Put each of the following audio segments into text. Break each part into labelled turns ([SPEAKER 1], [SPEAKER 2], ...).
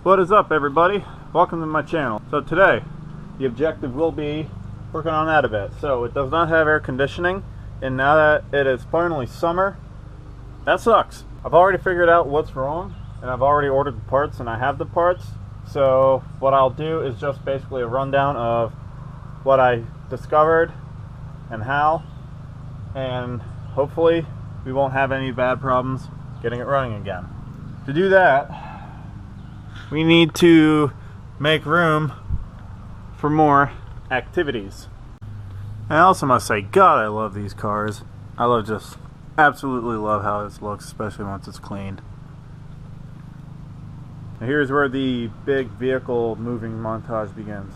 [SPEAKER 1] What is up, everybody? Welcome to my channel. So today the objective will be working on that a bit. So it does not have air conditioning, and now that it is finally summer, that sucks. I've already figured out what's wrong, and I've already ordered the parts, and I have the parts. So what I'll do is just basically a rundown of what I discovered and how, and hopefully we won't have any bad problems getting it running again. To do that, we need to make room for more activities. I also must say, God, I love these cars. Absolutely love how this looks, especially once it's cleaned. Now here's where the big vehicle moving montage begins.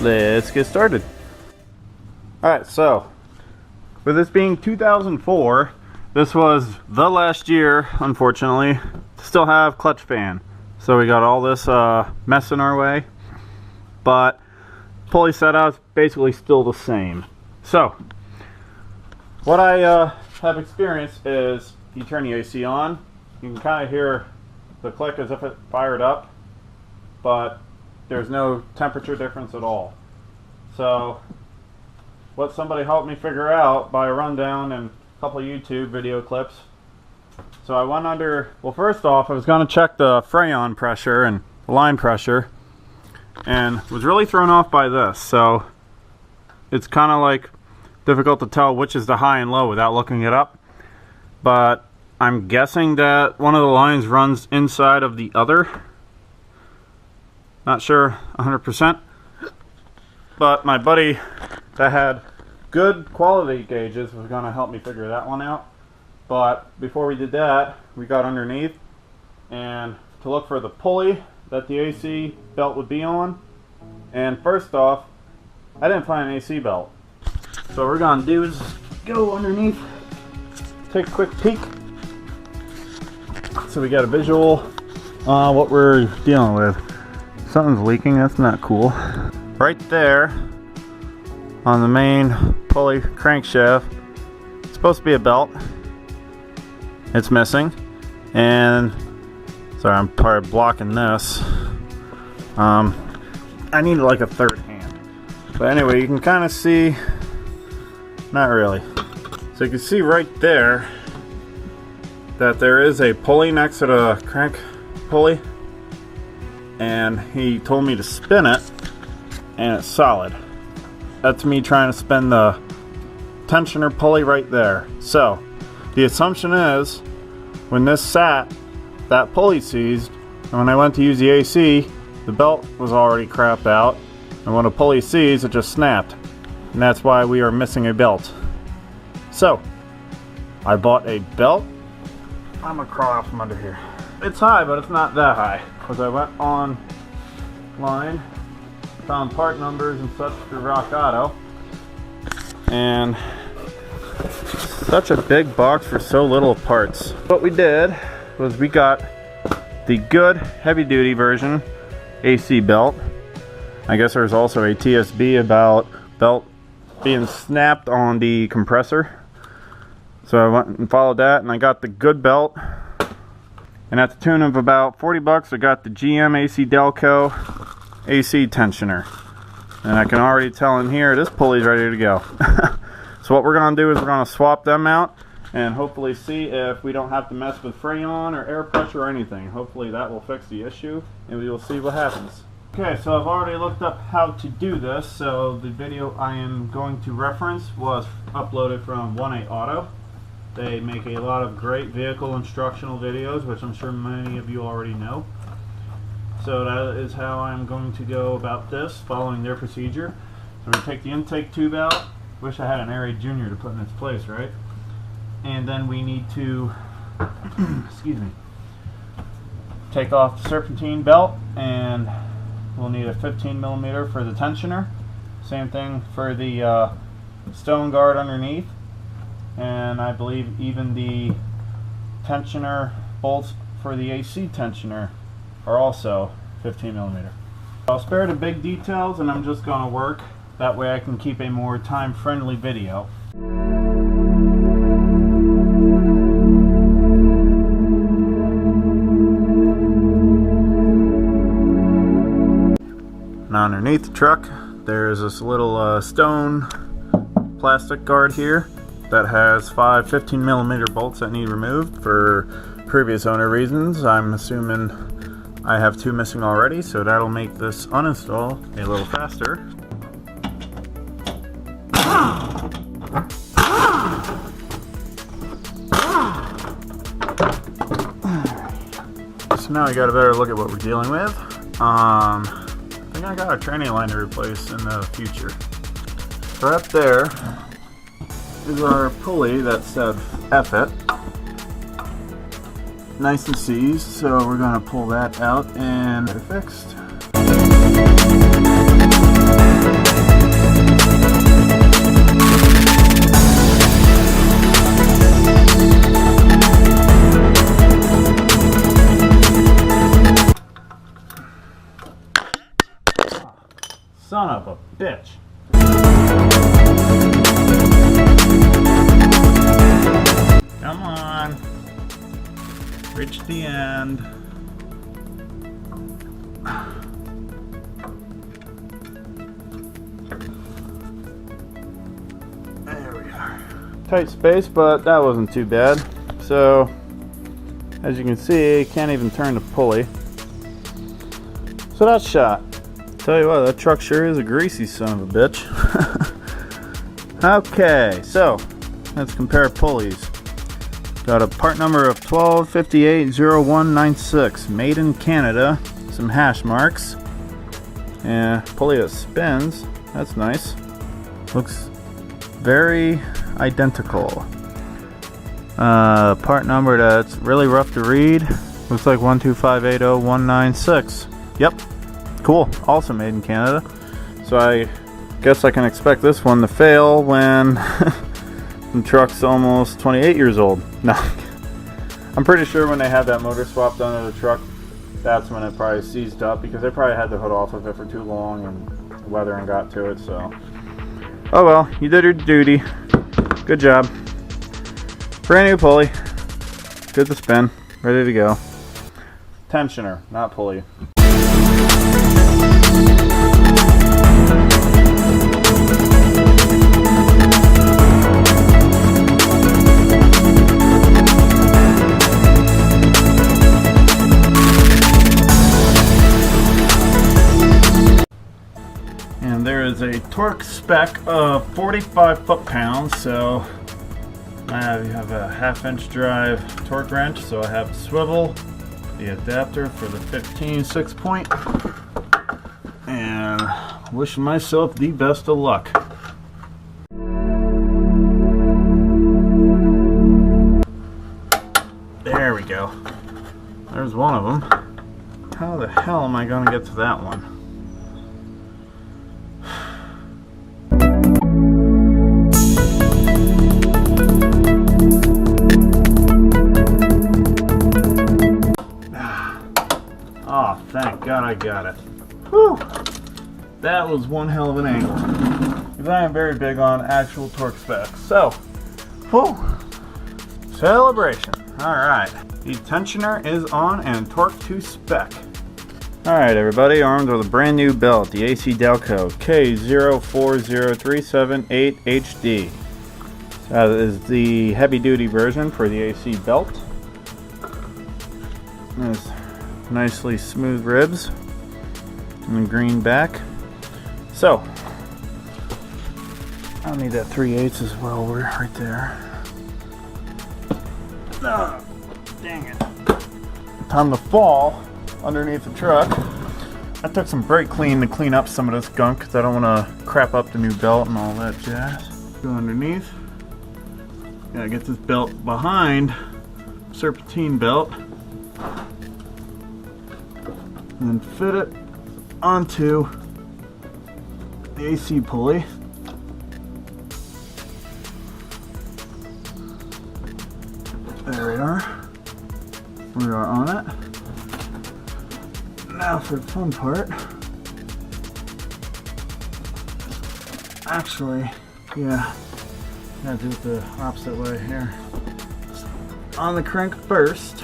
[SPEAKER 1] Let's get started. Alright, so with this being 2004, this was the last year, unfortunately, to still have clutch fan. So we got all this mess in our way, but pulley setup is basically still the same. So what I have experienced is you turn the AC on, you can kind of hear the click as if it fired up, but there's no temperature difference at all. So what somebody helped me figure out by a rundown and a couple of YouTube video clips. So I went under, well, first off, I was going to check the Freon pressure and the line pressure, and was really thrown off by this. So it's kind of like difficult to tell which is the high and low without looking it up. But I'm guessing that one of the lines runs inside of the other. Not sure 100%, but my buddy that had good quality gauges was going to help me figure that one out. But before we did that, we got underneath and to look for the pulley that the AC belt would be on. And first off, I didn't find an AC belt. So what we're going to do is go underneath, take a quick peek, so we got a visual on what we're dealing with. Something's leaking, that's not cool. Right there on the main pulley crankshaft, it's supposed to be a belt. It's missing. And sorry, I'm probably blocking this. I need like a third hand. But anyway, you can kind of see, not really. So you can see right there that there is a pulley next to the crank pulley. And he told me to spin it, and it's solid. That's me trying to spin the tensioner pulley right there. So the assumption is when this sat, that pulley seized, and when I went to use the AC, the belt was already crapped out, and when a pulley seized, it just snapped, and that's why we are missing a belt. So I bought a belt. I'm gonna crawl out from under here. It's high, but it's not that high, because I went online, found part numbers and such through Rock Auto, and such a big box for so little parts. What we did was we got the good heavy duty version AC belt. I guess there's also a TSB about belt being snapped on the compressor. So I went and followed that, and I got the good belt. And at the tune of about 40 bucks, I got the GM AcDelco AC tensioner. And I can already tell in here, this pulley's ready to go. So what we're going to do is we're going to swap them out and hopefully see if we don't have to mess with freon or air pressure or anything. Hopefully that will fix the issue, and we will see what happens. Okay, so I've already looked up how to do this. So the video I am going to reference was uploaded from 1A Auto. They make a lot of great vehicle instructional videos, which I'm sure many of you already know. So that is how I'm going to go about this, following their procedure. So we're going to take the intake tube out. Wish I had an Air 8 Junior to put in its place, right? And then we need to, excuse me, take off the serpentine belt, and we'll need a 15mm for the tensioner. Same thing for the stone guard underneath. And I believe even the tensioner bolts for the AC tensioner are also 15mm. I'll spare the big details, and I'm just going to work. That way I can keep a more time-friendly video. Now underneath the truck, there's this little stone plastic guard here that has 5 15mm bolts that need removed for previous owner reasons. I'm assuming I have 2 missing already, so that'll make this uninstall a little faster. So now we got a better look at what we're dealing with. I think I got a tranny line to replace in the future. Right there is our pulley that said F it. Nice and seized, so we're going to pull that out and get it fixed. Son of a bitch. Come on. Reach the end. There we are. Tight space, but that wasn't too bad. So, as you can see, can't even turn the pulley. So that's shot. Tell you what, that truck sure is a greasy son of a bitch. Okay, so let's compare pulleys. Got a part number of 12580196, made in Canada. Some hash marks. And pulley that spins. That's nice. Looks very identical. Part number that's really rough to read. Looks like 125800196. Yep. Cool. Also made in Canada. So I guess I can expect this one to fail when the truck's almost 28 years old. No. I'm pretty sure when they had that motor swapped under the truck, that's when it probably seized up, because they probably had the hood off of it for too long and weathering got to it, so. Oh well, you did your duty. Good job. Brand new pulley. Good to spin. Ready to go. Tensioner, not pulley. And there is a torque spec of 45 foot-pounds, so I have a 1/2-inch drive torque wrench, so I have a swivel, the adapter for the 15 6-point, and wishing myself the best of luck. There we go. There's one of them. How the hell am I going to get to that one? Oh, thank God I got it. Whew. That was one hell of an angle. Because I am very big on actual torque specs. So, whew. Celebration. Alright. The tensioner is on and torque to spec. Alright everybody, armed with a brand new belt, the AcDelco K040378HD. That is the heavy duty version for the AC belt. There's nicely smooth ribs and green back. So I'll need that 3/8 as well. We're right there. Oh, dang it. Time to fall underneath the truck. I took some brake clean to clean up some of this gunk because I don't want to crap up the new belt and all that jazz. Go underneath. Gotta get this belt behind serpentine belt and fit it onto the AC pulley. There we are. We are on it. Now for the fun part. Actually, yeah. Gotta do it the opposite way here. On the crank first.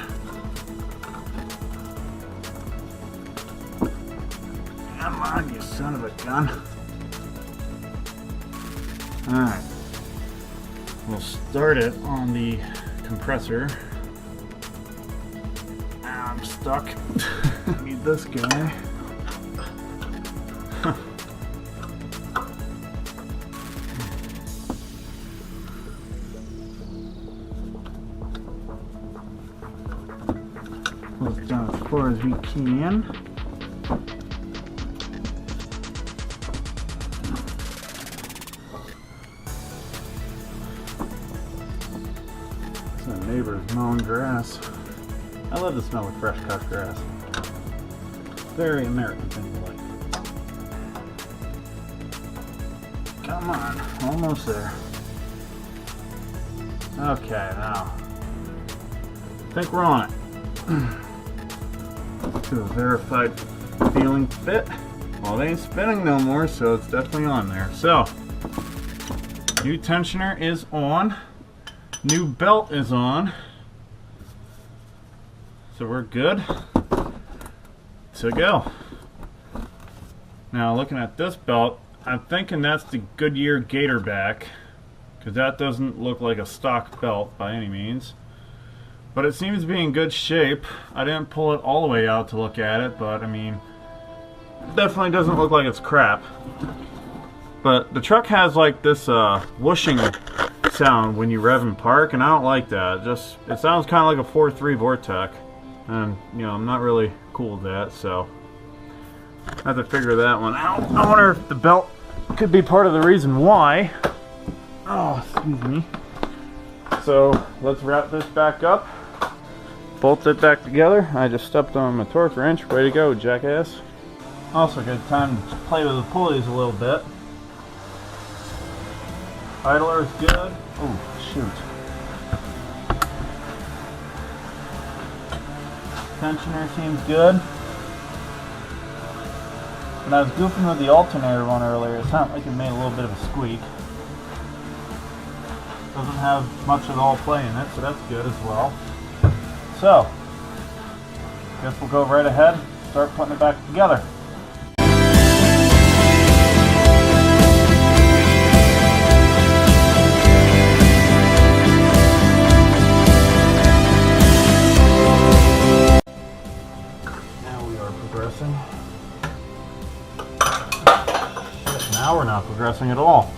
[SPEAKER 1] Come on, you son of a gun. Alright. We'll start it on the compressor. I'm stuck. I need this guy. Look down as far as we can. The neighbor's mowing grass. I love the smell of fresh cut grass. Very American thing to like. Come on, almost there. Okay, now I think we're on it. To a verified feeling fit. Well, it ain't spinning no more, so it's definitely on there. So, new tensioner is on. New belt is on. So we're good to go. Now looking at this belt, I'm thinking that's the Goodyear Gatorback, because that doesn't look like a stock belt by any means. But it seems to be in good shape. I didn't pull it all the way out to look at it, but I mean, it definitely doesn't look like it's crap. But the truck has like this whooshing sound when you rev and park, and I don't like that. It sounds kind of like a 4.3 Vortec, and you know, I'm not really cool with that, so I have to figure that one out. I wonder if the belt could be part of the reason why. Oh, excuse me. So let's wrap this back up, bolt it back together. I just stepped on my torque wrench. Way to go, jackass. Also good time to play with the pulleys a little bit. Idler is good. Oh, shoot. Tensioner seems good. When I was goofing with the alternator one earlier, it sounded like it made a little bit of a squeak. Doesn't have much at all play in it, so that's good as well. So, guess we'll go right ahead, start putting it back together. Now we're not progressing at all.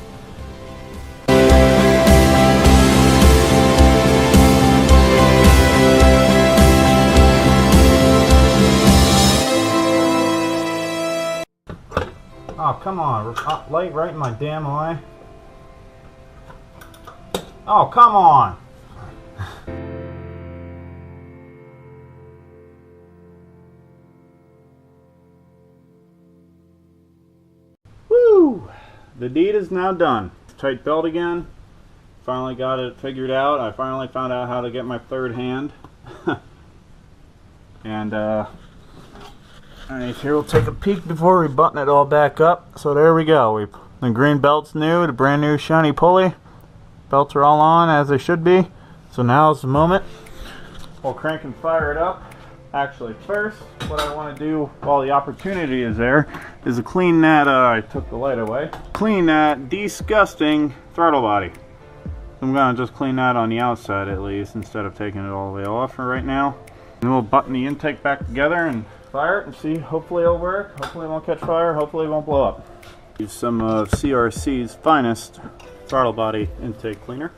[SPEAKER 1] Oh, come on. Light right in my damn eye. Oh, come on. Woo! The deed is now done. Tight belt again. Finally got it figured out. I finally found out how to get my third hand. And alright, here we'll take a peek before we button it all back up. So there we go. The green belt's new, the brand new shiny pulley. Belts are all on as they should be. So now's the moment. We'll crank and fire it up. Actually, first, what I want to do while the opportunity is there is to clean that, I took the light away, clean that disgusting throttle body. I'm gonna just clean that on the outside at least instead of taking it all the way off for right now. And we'll button the intake back together and fire it and see. Hopefully it'll work. Hopefully it won't catch fire. Hopefully it won't blow up. Use some of CRC's finest throttle body intake cleaner.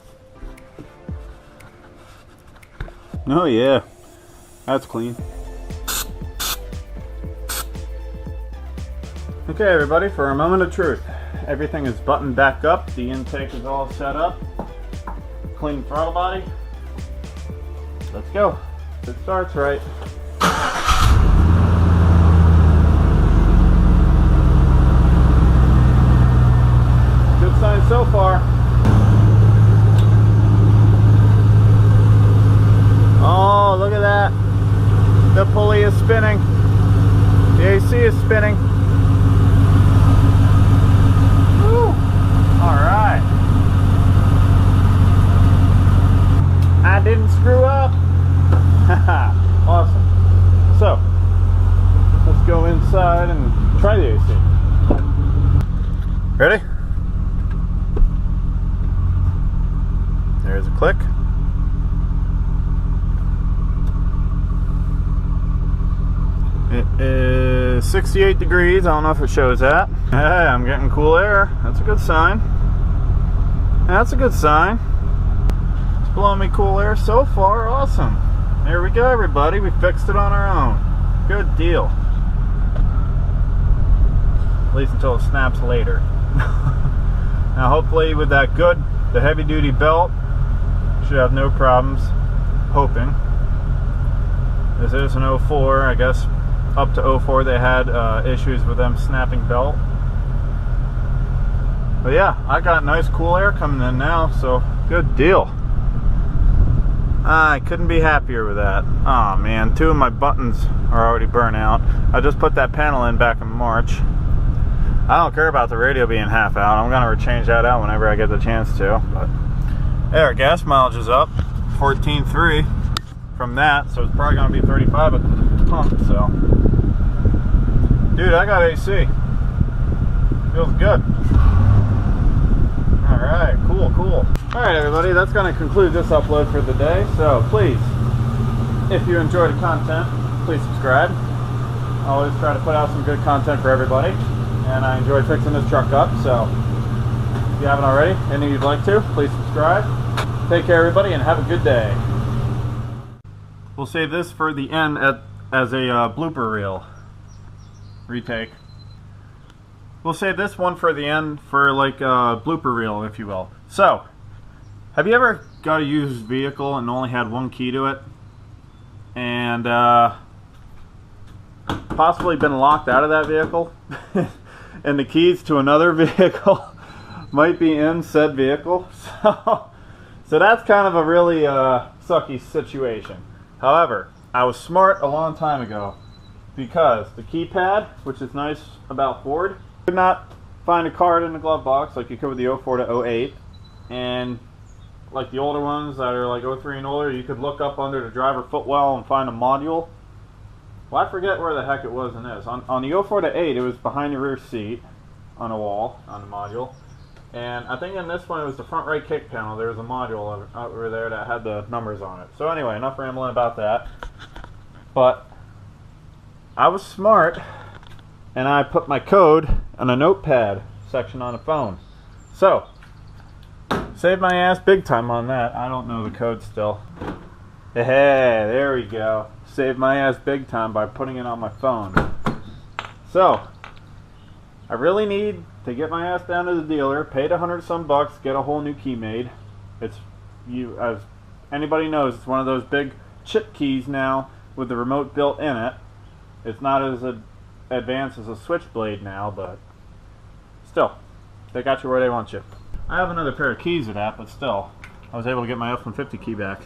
[SPEAKER 1] Oh yeah, that's clean. Okay everybody, for a moment of truth. Everything is buttoned back up. The intake is all set up. Clean throttle body. Let's go. It starts right. Good sign so far. Oh, look at that. The pulley is spinning. The AC is spinning. Woo. All right. I didn't screw up. Awesome. So, let's go inside and try the AC. Ready? There's a click. It is 68 degrees. I don't know if it shows that. Hey, I'm getting cool air. That's a good sign. That's a good sign. It's blowing me cool air so far. Awesome. There we go, everybody. We fixed it on our own. Good deal. At least until it snaps later. Now, hopefully, with that the heavy-duty belt, should have no problems. Hoping. This is an 04, I guess. Up to 04 they had issues with them snapping belt. But yeah, I got nice cool air coming in now, so good deal. I couldn't be happier with that. Oh man, 2 of my buttons are already burnt out. I just put that panel in back in March. I don't care about the radio being half out. I'm gonna change that out whenever I get the chance to. But hey, our gas mileage is up 14.3 from that, so it's probably gonna be 35 at the pump. So, dude, I got AC. Feels good. All right, cool. All right, everybody, that's going to conclude this upload for the day. So please, if you enjoy the content, please subscribe. I always try to put out some good content for everybody, and I enjoy fixing this truck up. So if you haven't already, and you'd like to, please subscribe. Take care, everybody, and have a good day. We'll save this for the end as a blooper reel. Retake. We'll save this one for the end for like a blooper reel, if you will. So, have you ever got a used vehicle and only had one key to it? And possibly been locked out of that vehicle? And the keys to another vehicle might be in said vehicle? So that's kind of a really sucky situation. However, I was smart a long time ago because the keypad, which is nice about Ford, could not find a card in the glove box like you could with the 04 to 08, and like the older ones that are like 03 and older, you could look up under the driver footwell and find a module. Well, I forget where the heck it was in this. On the 04 to 8, it was behind the rear seat on a wall on the module, and I think in this one it was the front right kick panel. There was a module over there that had the numbers on it. So anyway, enough rambling about that. But I was smart, and I put my code on a notepad section on the phone. So, saved my ass big time on that. I don't know the code still. Hey, there we go. Saved my ass big time by putting it on my phone. So, I really need to get my ass down to the dealer, paid $100 some bucks, get a whole new key made. It's, as anybody knows, it's one of those big chip keys now with the remote built in it. It's not as advanced as a switchblade now, but still, they got you where they want you. I have another pair of keys of that, but still, I was able to get my F-150 key back.